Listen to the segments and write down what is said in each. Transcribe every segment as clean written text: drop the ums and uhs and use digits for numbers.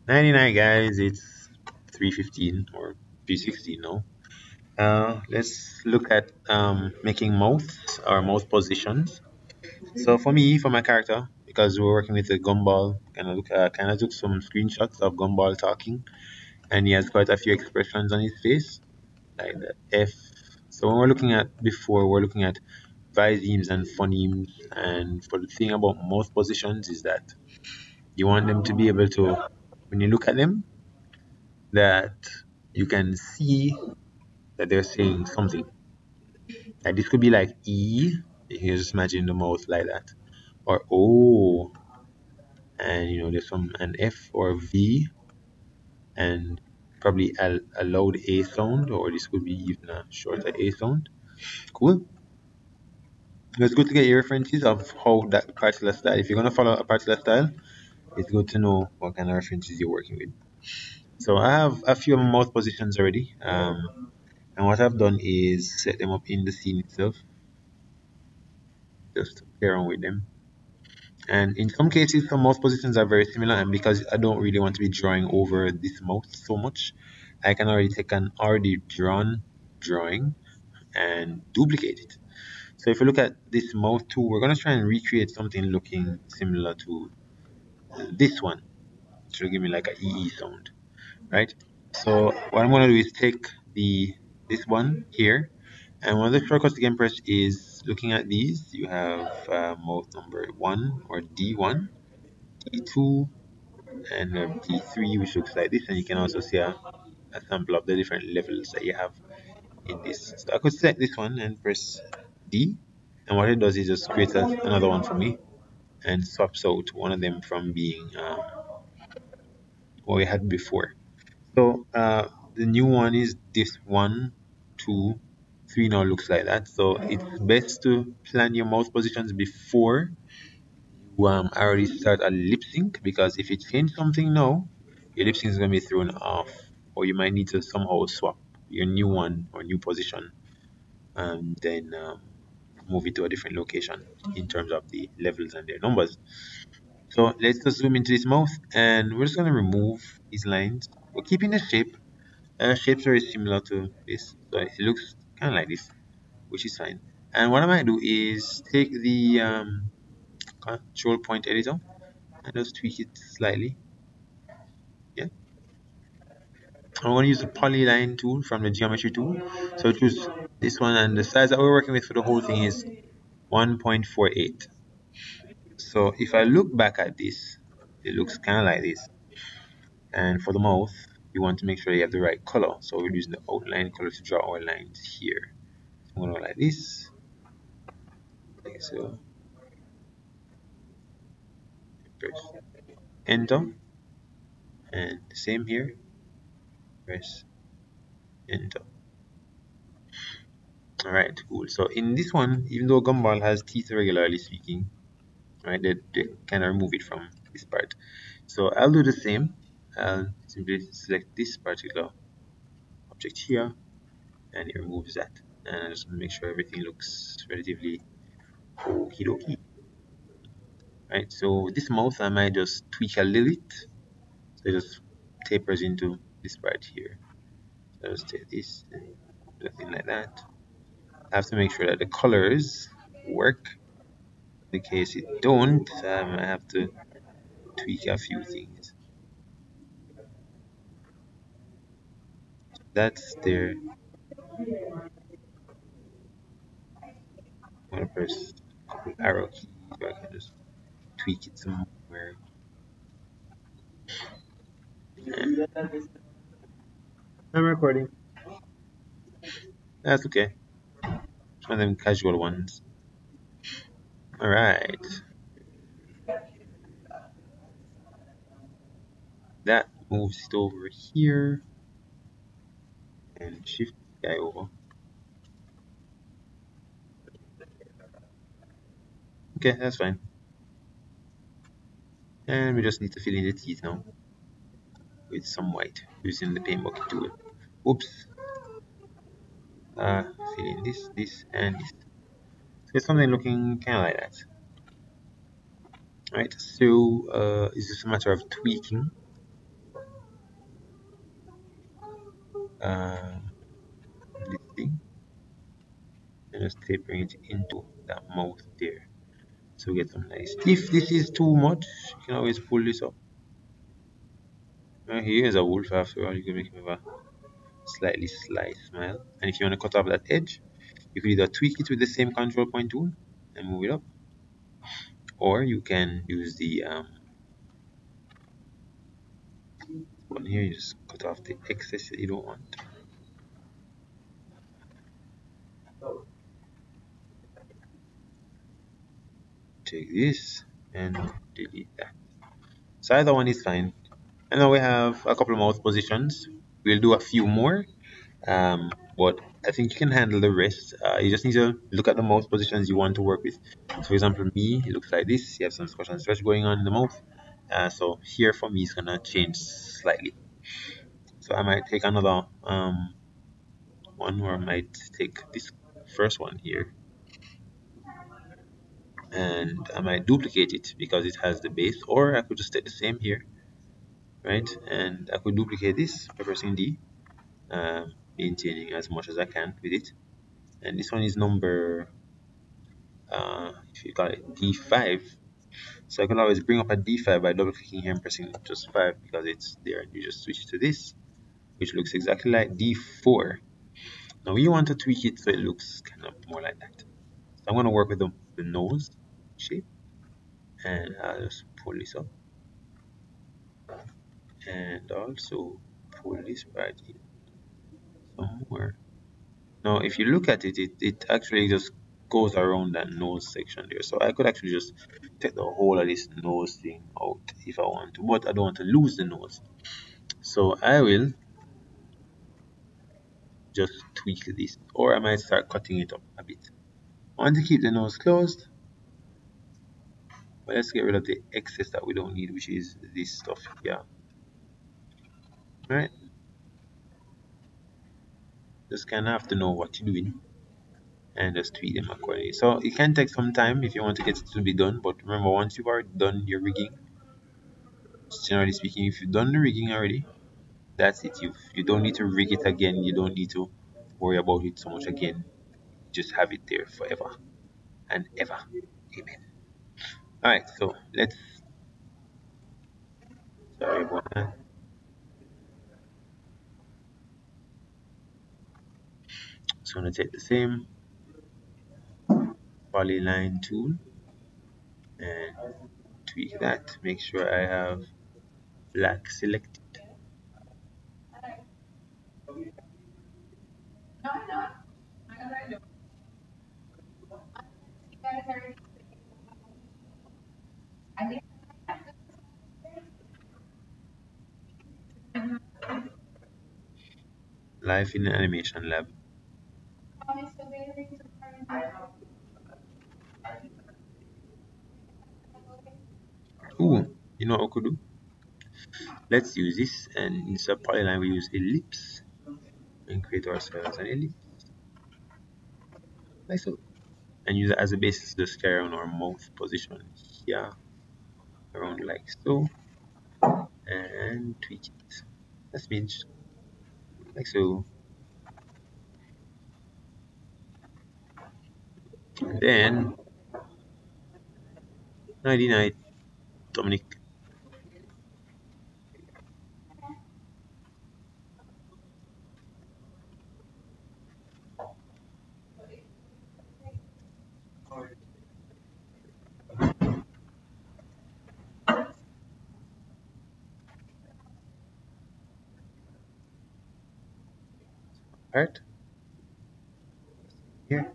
99 guys, it's 3:15 or 3:16 now. Let's look at making mouths or mouth positions. So for me, for my character, because we're working with the gumball, kind of took some screenshots of gumball talking, and he has quite a few expressions on his face, like the F. So when we're looking at before, we're looking at visemes and phonemes, and for the thing about mouth positions is that you want them to be able to, when you look at them, that you can see that they're saying something. Like this could be like E, you can just imagine the mouth like that, or O, and there's some an F or V, and probably a loud A sound, or this could be even a shorter A sound. Cool. It's good to get your references of how that particular style. If you're gonna follow a particular style, it's good to know what kind of references you're working with. So I have a few mouth positions already. And what I've done is set them up in the scene itself, just to play around with them. And in some cases, some mouse positions are very similar, and because I don't really want to be drawing over this mouse so much, I can already take an already drawn drawing and duplicate it. So if you look at this mouse tool, we're going to try and recreate something looking similar to this one, which will give me like a EE sound, right? So what I'm going to do is take this one here, and one of the shortcuts you can press is looking at these. You have mouse number 1 or D1, D2, and D3, which looks like this, and you can also see a sample of the different levels that you have in this. So I could select this one and press D, and what it does is just creates another one for me and swaps out one of them from being what we had before. So the new one is this 1, 2, 3 now looks like that. So it's best to plan your mouse positions before you already start a lip sync, because if you change something now, your lip sync is going to be thrown off, or you might need to somehow swap your new one or new position and then move it to a different location in terms of the levels and their numbers. So let's just zoom into this mouth, and we're just going to remove these lines. We're keeping the shape. Shape's very similar to this, so it looks kind of like this, which is fine. And what I might do is take the control point editor and just tweak it slightly. Yeah, I'm going to use the polyline tool from the geometry tool. So choose this one, and the size that we're working with for the whole thing is 1.48. So if I look back at this, it looks kind of like this. And for the mouth, you want to make sure you have the right color. So we're using the outline color to draw our lines here. I'm going to go like this. Okay, so press enter, and the same here. Press enter. Alright, cool. So in this one, even though gumball has teeth regularly speaking, right, they kind of remove it from this part. So I'll do the same. I'll simply select this particular object here, and it removes that. And I just make sure everything looks relatively okie dokie. Right, so this mouth I might just tweak a little bit, so it just tapers into this part here. So I'll just take this and nothing like that. I have to make sure that the colors work. In case it don't, I have to tweak a few things. That's there. I'm gonna press a couple arrow keys so I can just tweak it somewhere. And I'm recording. That's okay. It's one of them casual ones. Alright. That moves it over here. And shift the guy over. Okay, that's fine. And we just need to fill in the teeth now with some white using the paint bucket tool. Oops. Fill in this, and this. So it's something looking kind of like that. Right, so it's just a matter of tweaking um, this thing and just tapering it into that mouth there. So we get some nice. If this is too much, you can always pull this up. Here is a wolf after all. You can make him have a slightly sly smile. And if you want to cut off that edge, you can either tweak it with the same control point tool and move it up, or you can use the one here. You just cut off the excess that you don't want. Take this and delete that. So either one is fine. And now we have a couple of mouse positions. We'll do a few more, but I think you can handle the rest. You just need to look at the mouse positions you want to work with. So for example, me, it looks like this. You have some squash and stretch going on in the mouth. So here for me, it's gonna change slightly. So I might take another one, or I might take this first one here, and I might duplicate it because it has the base, or I could just take the same here, right? And I could duplicate this by pressing D, maintaining as much as I can with it. And this one is number, if you call it D5. So I can always bring up a D5 by double clicking here and pressing just 5 because it's there. And you just switch to this, which looks exactly like D4. Now we want to tweak it so it looks kind of more like that. So I'm going to work with the nose shape, and I'll just pull this up and also pull this right in somewhere. Now if you look at it, it actually just goes around that nose section there. So I could actually just take the whole of this nose thing out if I want to, but I don't want to lose the nose. So I will just tweak this, or I might start cutting it up a bit. I want to keep the nose closed, but let's get rid of the excess that we don't need, which is this stuff here. Right? Just kind of have to know what you're doing and just tweak them accordingly. So it can take some time if you want to get it to be done, but remember, once you've already done your rigging, generally speaking, if you've done the rigging already, that's it. You don't need to rig it again. You don't need to worry about it so much again. Just have it there forever and ever. Amen. All right, so let's. Sorry about that. So I'm gonna take the same polyline tool and tweak that. Make sure I have black selected. Live in the animation lab. Ooh, you know what we could do? Let's use this, and instead of polyline, we use ellipse and create ourselves an ellipse like so, and use it as a basis to just carry around our mouth position here, around like so, and tweak it a smidge like so. And then, nighty night, Dominic. Alright, here.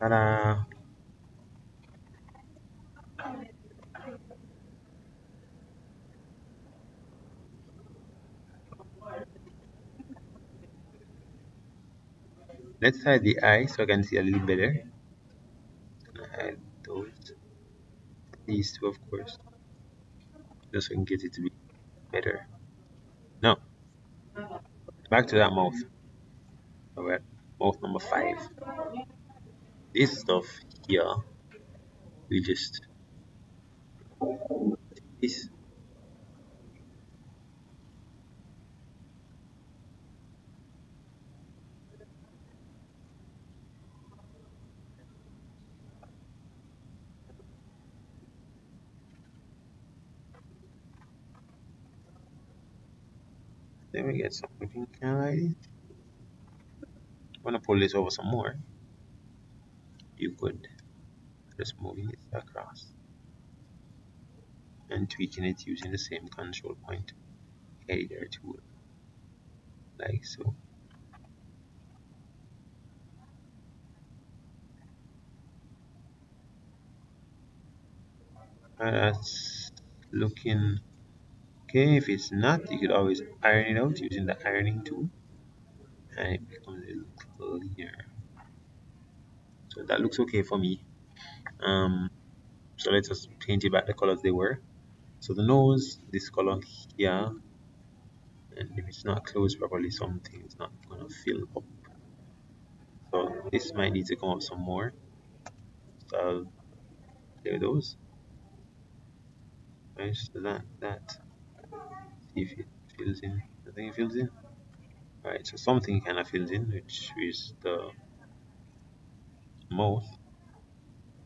Ta-da! Let's hide the eye so I can see a little better. Hide those, these two, of course, just so we can get it to be better. Now, back to that mouth. Alright, mouth number 5. This stuff here we just this. Then we get something kind of like this. Want to pull this over some more? You could just moving it across and tweaking it using the same control point editor tool, like so. That's looking okay. If it's not, you could always iron it out using the ironing tool, and it becomes a little cleaner. So that looks okay for me. Um, so let's just paint it back the colors they were. So the nose, this color here, and if it's not closed properly, something is not gonna fill up. So this might need to come up some more. So I'll clear those. Right, so that. See if it fills in. I think it fills in. Right, so something kind of fills in, which is the mouth,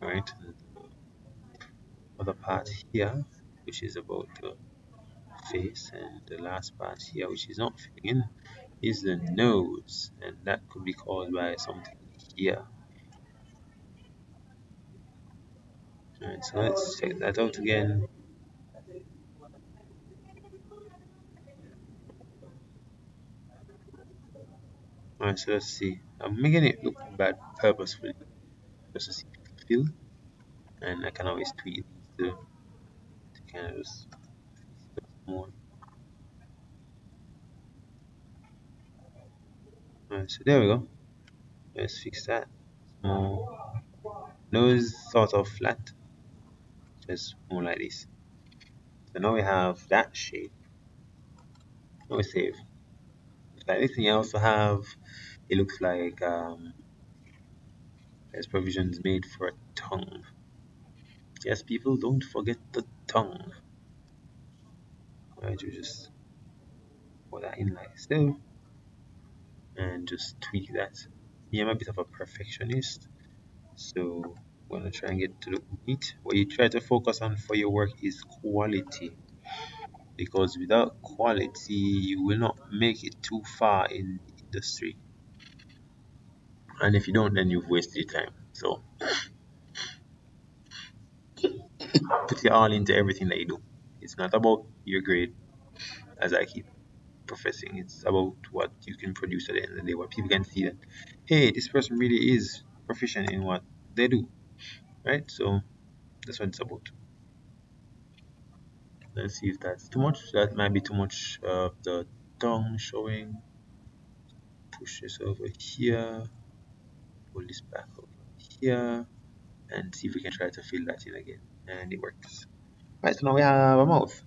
right? And the other part here, which is about the face, and the last part here, which is not filling in, is the nose, and that could be caused by something here. Alright, so let's check that out again. Alright, so let's see. I'm making it look bad purposefully, just to see if it fill, and I can always tweak it to kind of just more. Alright, so there we go. Let's fix that. More nose sort of flat, just more like this. So now we have that shape. Now we save. Like this thing, I also have. It looks like there's provisions made for a tongue. Yes, people, don't forget the tongue. Right, you just put that in like so, and just tweak that. Yeah, I'm a bit of a perfectionist, so I'm gonna try and get to look neat. What you try to focus on for your work is quality, because without quality, you will not make it too far in the industry. And if you don't, then you've wasted your time. So put your all into everything that you do. It's not about your grade, as I keep professing. It's about what you can produce at the end of the day, where people can see that, hey, this person really is proficient in what they do, right? So that's what it's about. Let's see if that's too much. That might be too much of the tongue showing. Push this over here, pull this back over here, and see if we can try to fill that in again. And it works. Right, so now we have a mouth.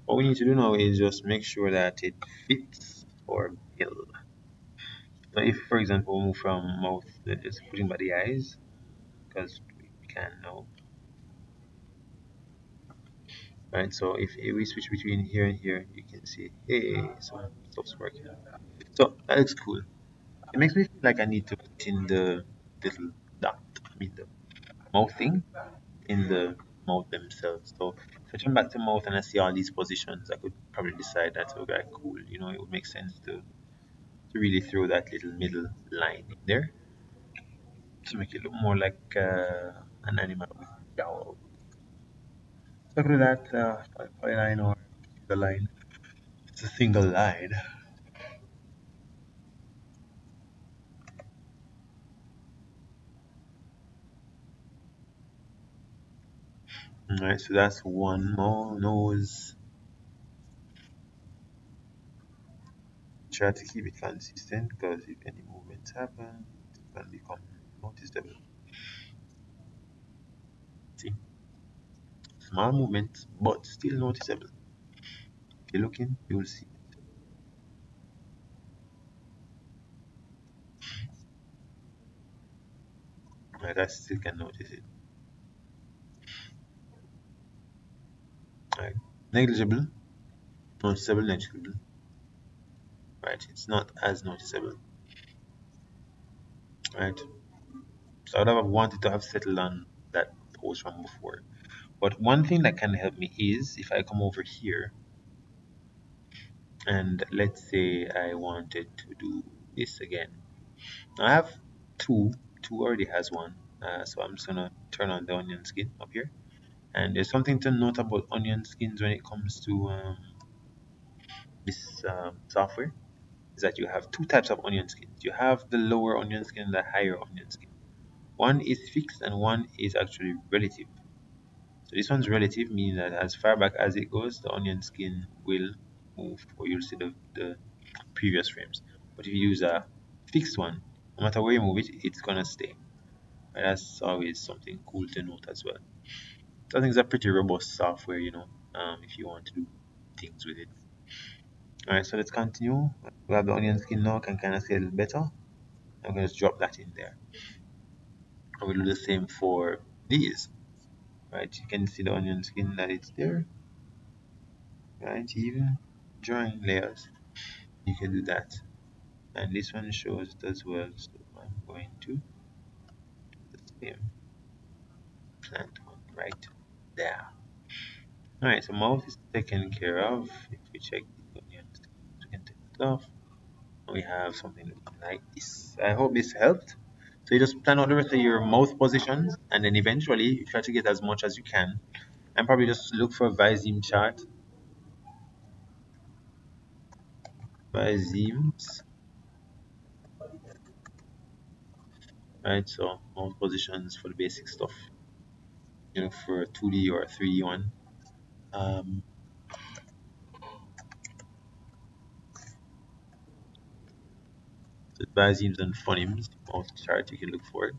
What we need to do now is just make sure that it fits our bill. So if, for example, we move from mouth, let's just putting by the eyes, because we can now, right? So if we switch between here and here, you can see, hey, some stuff's working. So that looks cool. It makes me feel like I need to put in the little dot, I mean the mouth thing, in the mouth themselves. So if I turn back to mouth and I see all these positions, I could probably decide that, okay, cool, it would make sense to really throw that little middle line in there to make it look more like an animal with jowl. So I could do that polyline or the line. It's a single line. Alright, so that's one more nose. Try to keep it consistent because if any movements happen, it can become noticeable. See, small movements, but still noticeable. If you're looking, you'll see. Right, I still can notice it. Right. Negligible, noticeable, negligible. Right, it's not as noticeable. Right. So I would have wanted to have settled on that post from before. But one thing that can help me is if I come over here and let's say I wanted to do this again. I have two, two already has one. So I'm just gonna turn on the onion skin up here. And there's something to note about onion skins when it comes to this software is that you have two types of onion skins. You have the lower onion skin and the higher onion skin. One is fixed and one is actually relative. So this one's relative, meaning that as far back as it goes, the onion skin will move, or you'll see the previous frames. But if you use a fixed one, no matter where you move it, it's gonna stay. And that's always something cool to note as well. So I think it's a pretty robust software, if you want to do things with it. Alright, so let's continue. We have the onion skin now, can kind of see a little better. I'm gonna just drop that in there. And we'll do the same for these. Right, you can see the onion skin that it's there. Right, even drawing layers, you can do that. And this one shows it as well. So I'm going to do the same plant one right there. Alright, so mouth is taken care of. If we check the onion skin, we can take it off. We have something looking like this. I hope this helped. So you just plan out the rest of your mouth positions, and then eventually you try to get as much as you can. And probably just look for a viseme chart. Visemes. Right, so mouth positions for the basic stuff. For a 2D or a 3D one. Um, so visemes and phonemes, mouth chart, you can look for it.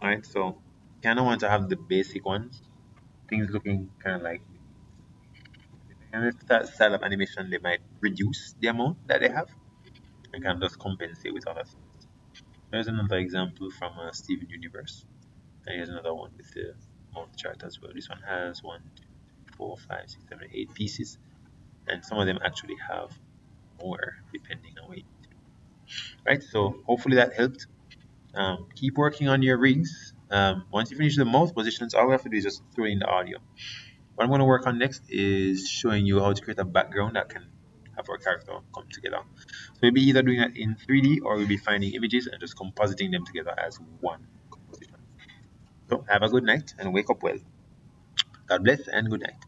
Alright, so kind of want to have the basic ones. Things looking kind of like, and with that style of animation, they might reduce the amount that they have and can just compensate with other things. There's another example from Steven Universe, and here's another one with the mouth chart as well. This one has 1, 2, 3, 4, 5, 6, 7, 8 pieces, and some of them actually have more depending on what you do. Right, so hopefully that helped. Keep working on your rigs. Once you finish the mouth positions, all we have to do is just throw in the audio. What I'm going to work on next is showing you how to create a background that can have our character come together. So we'll be either doing that in 3D or we'll be finding images and just compositing them together as one composition. So have a good night and wake up well. God bless and good night.